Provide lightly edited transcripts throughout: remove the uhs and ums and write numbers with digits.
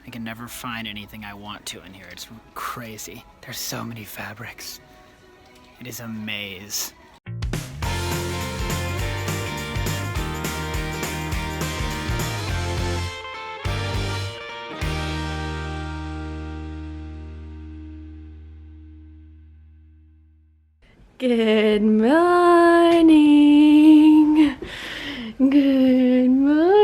I can never find anything I want to in here. It's crazy. There's so many fabrics. It is a maze. Good morning. Good morning.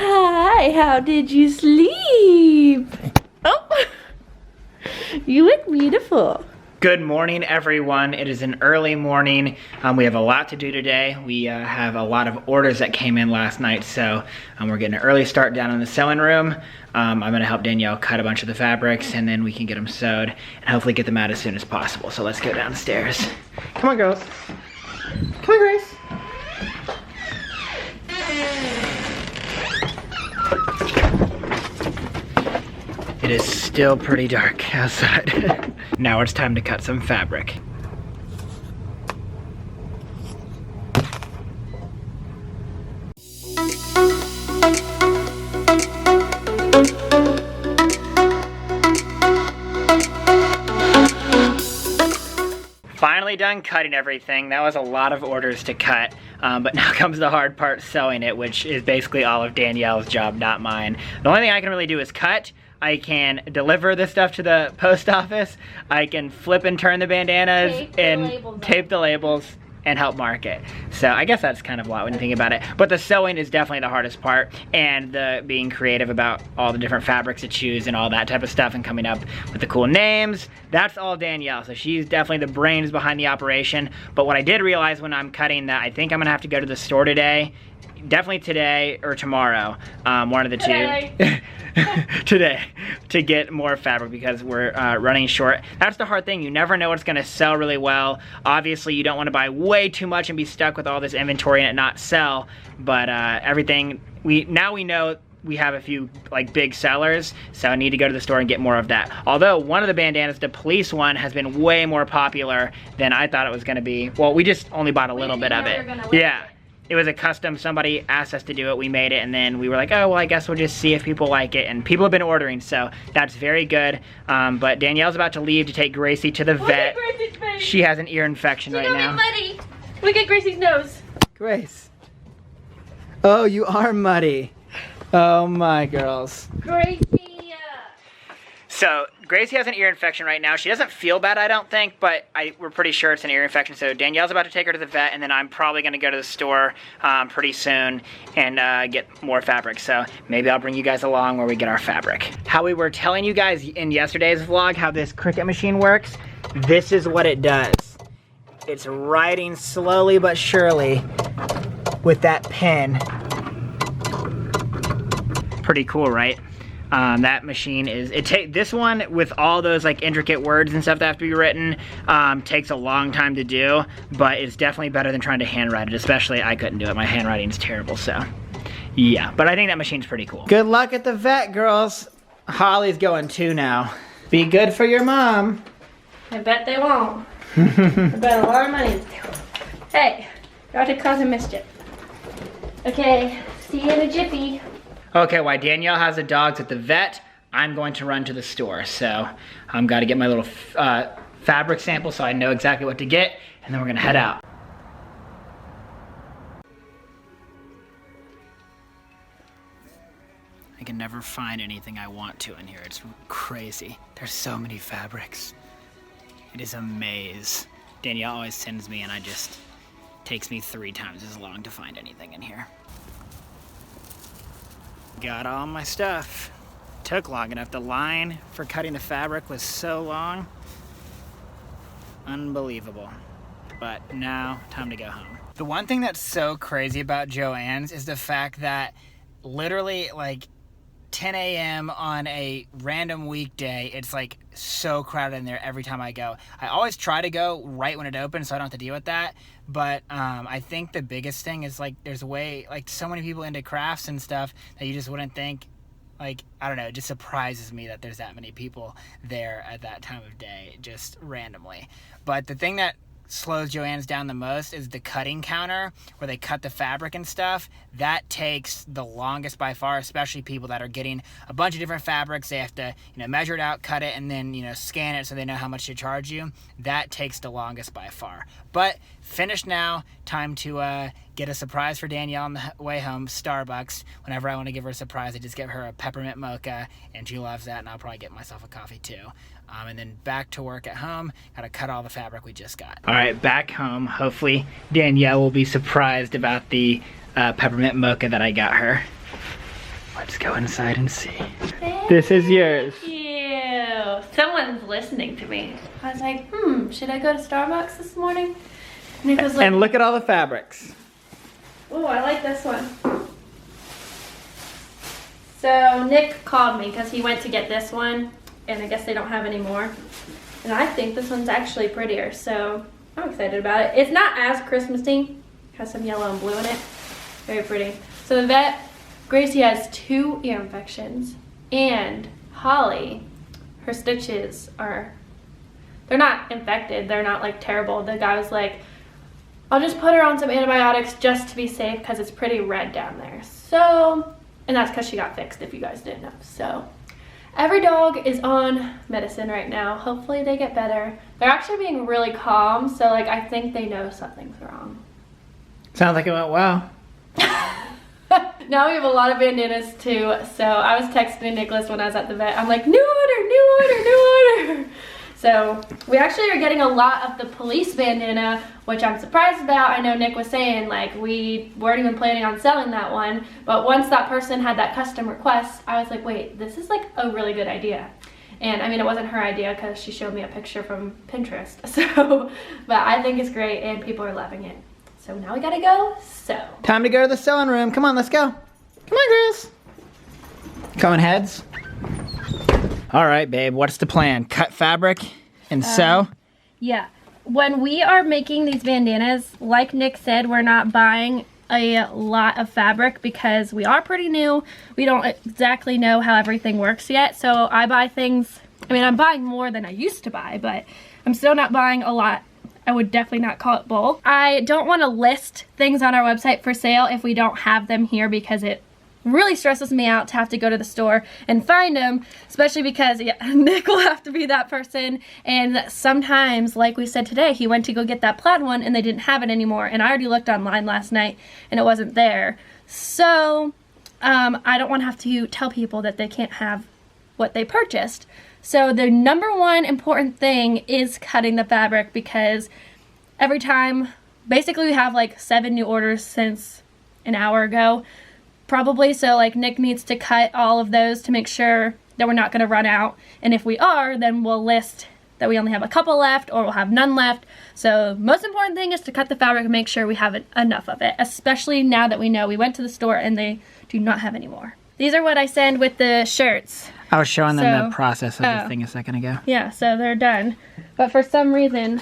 Hi, how did you sleep? Oh, you look beautiful. Good morning, everyone. It is an early morning. We have a lot to do today. We have a lot of orders that came in last night, so we're getting an early start down in the sewing room. I'm gonna help Danielle cut a bunch of the fabrics, and then we can get them sewed and hopefully get them out as soon as possible. So let's go downstairs. Come on, girls. Come on, Grace. It is still pretty dark outside. Now it's time to cut some fabric. Finally done cutting everything. That was a lot of orders to cut, but now comes the hard part, sewing it, which is basically all of Danielle's job, not mine. The only thing I can really do is cut. I can deliver the stuff to the post office. I can flip and turn the bandanas and tape the labels and help mark it. So I guess that's kind of a lot when you think about it. But the sewing is definitely the hardest part, and the being creative about all the different fabrics to choose and all that type of stuff and coming up with the cool names. That's all Danielle, so she's definitely the brains behind the operation. But what I did realize when I'm cutting that I think I'm gonna have to go to the store today. Definitely today or tomorrow, one of the two. Today, to get more fabric because we're running short. That's the hard thing. You never know what's gonna sell really well. Obviously, you don't wanna buy way too much and be stuck with all this inventory and it not sell, but everything, now we know we have a few like big sellers, so I need to go to the store and get more of that. Although one of the bandanas, the police one, has been way more popular than I thought it was gonna be. Well, we just only bought a little bit of it. Yeah. It was a custom, somebody asked us to do it, we made it, and then we were like, oh, well, I guess we'll just see if people like it, and people have been ordering, so that's very good. But Danielle's about to leave to take Gracie to the vet. She has an ear infection right now. Muddy. Look at Gracie's nose. Grace. Oh, you are muddy. Oh my girls. Gracie. So Gracie has an ear infection right now. She doesn't feel bad, I don't think, but we're pretty sure it's an ear infection. So Danielle's about to take her to the vet, and then I'm probably gonna go to the store pretty soon and get more fabric. So maybe I'll bring you guys along where we get our fabric. How we were telling you guys in yesterday's vlog how this Cricut machine works, this is what it does. It's writing slowly but surely with that pen. Pretty cool, right? That machine is, this one with all those like intricate words and stuff that have to be written takes a long time to do, but it's definitely better than trying to handwrite it, especially I couldn't do it. My handwriting's terrible, so yeah. But I think that machine's pretty cool. Good luck at the vet, girls. Holly's going too now. Be good for your mom. I bet they won't. I bet a lot of money. Hey, you're out to cause a mischief. Okay, see you in a jiffy. Okay, while Danielle has the dogs at the vet, I'm going to run to the store. So I'm gotta get my little fabric sample so I know exactly what to get, and then we're gonna head out. I can never find anything I want to in here. It's crazy. There's so many fabrics. It is a maze. Danielle always sends me and takes me 3 times as long to find anything in here. Got all my stuff. Took long enough. The line for cutting the fabric was so long. Unbelievable. But now, time to go home. The one thing that's so crazy about Joann's is the fact that literally like 10 a.m. on a random weekday, it's like so crowded in there every time I go. I always try to go right when it opens so I don't have to deal with that. But I think the biggest thing is like there's so many people into crafts and stuff that you just wouldn't think. Like, I don't know, it just surprises me that there's that many people there at that time of day, just randomly. But the thing that slows Joanne's down the most is the cutting counter, where they cut the fabric and stuff. That takes the longest by far, especially people that are getting a bunch of different fabrics. They have to, measure it out, cut it, and then, scan it so they know how much to charge you. That takes the longest by far. But finished now. Time to get a surprise for Danielle on the way home. Starbucks. Whenever I want to give her a surprise, I just give her a peppermint mocha, and she loves that, and I'll probably get myself a coffee too. And then back to work at home. Gotta cut all the fabric we just got. All right, back home. Hopefully Danielle will be surprised about the peppermint mocha that I got her. Let's go inside and see. This is yours. Thank you. Someone's listening to me. I was like, should I go to Starbucks this morning? Nick was like, and look at all the fabrics. Oh, I like this one. So Nick called me because he went to get this one, and I guess they don't have any more. And I think this one's actually prettier, so I'm excited about it. It's not as Christmassy. Has some yellow and blue in it. Very pretty. So the vet, Gracie has 2 ear infections, and Holly, her stitches they're not infected. They're not like terrible. The guy was like, I'll just put her on some antibiotics just to be safe because it's pretty red down there. So, and that's because she got fixed, if you guys didn't know. So every dog is on medicine right now. Hopefully they get better. They're actually being really calm, so like I think they know something's wrong. Sounds like it went well. Now we have a lot of bandanas too. So I was texting Nicholas when I was at the vet. I'm like, new order, new order, new order. So we actually are getting a lot of the police bandana, which I'm surprised about. I know Nick was saying like we weren't even planning on selling that one, but once that person had that custom request, I was like, wait, this is like a really good idea. And I mean, it wasn't her idea because she showed me a picture from Pinterest. So, but I think it's great and people are loving it. So now we gotta go sew. Time to go to the sewing room. Come on, let's go. Come on, girls. Coming heads. All right, babe, what's the plan? Cut fabric and sew? Yeah. When we are making these bandanas, like Nick said, we're not buying a lot of fabric because we are pretty new. We don't exactly know how everything works yet. So I buy things, I mean, I'm buying more than I used to buy, but I'm still not buying a lot. I would definitely not call it bulk. I don't want to list things on our website for sale if we don't have them here because it really stresses me out to have to go to the store and find them, especially because Nick will have to be that person, and sometimes, like we said today, he went to go get that plaid one and they didn't have it anymore, and I already looked online last night and it wasn't there. So I don't want to have to tell people that they can't have what they purchased. So the number one important thing is cutting the fabric, because every time, basically we have like 7 new orders since an hour ago probably, so like Nick needs to cut all of those to make sure that we're not going to run out, and if we are, then we'll list that we only have a couple left or we'll have none left. So most important thing is to cut the fabric and make sure we have enough of it, especially now that we know we went to the store and they do not have any more. These are what I send with the shirts. I was showing them the process of the thing a second ago. Yeah, so they're done, but for some reason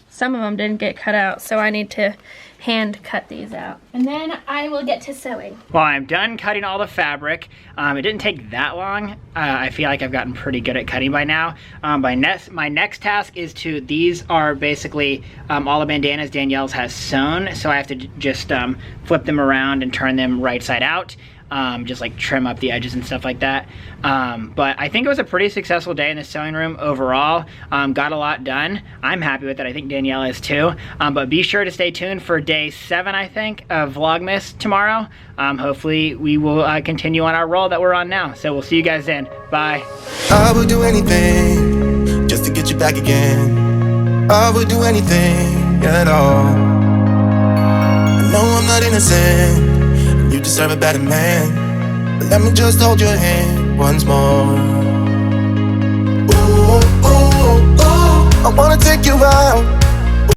some of them didn't get cut out, so I need to hand cut these out, and then I will get to sewing. Well, I'm done cutting all the fabric. It didn't take that long. I feel like I've gotten pretty good at cutting by now. My next task is these are basically all the bandanas Danielle's has sewn, so I have to just flip them around and turn them right side out. Just like trim up the edges and stuff like that. But I think it was a pretty successful day in the sewing room overall. Got a lot done. I'm happy with it. I think Danielle is too. But be sure to stay tuned for day 7, I think, of Vlogmas tomorrow. Hopefully we will continue on our roll that we're on now. So we'll see you guys then. Bye. I would do anything just to get you back again. I would do anything at all. I know I'm not innocent. You deserve a better man, but let me just hold your hand once more. Ooh, ooh, ooh, I wanna take you out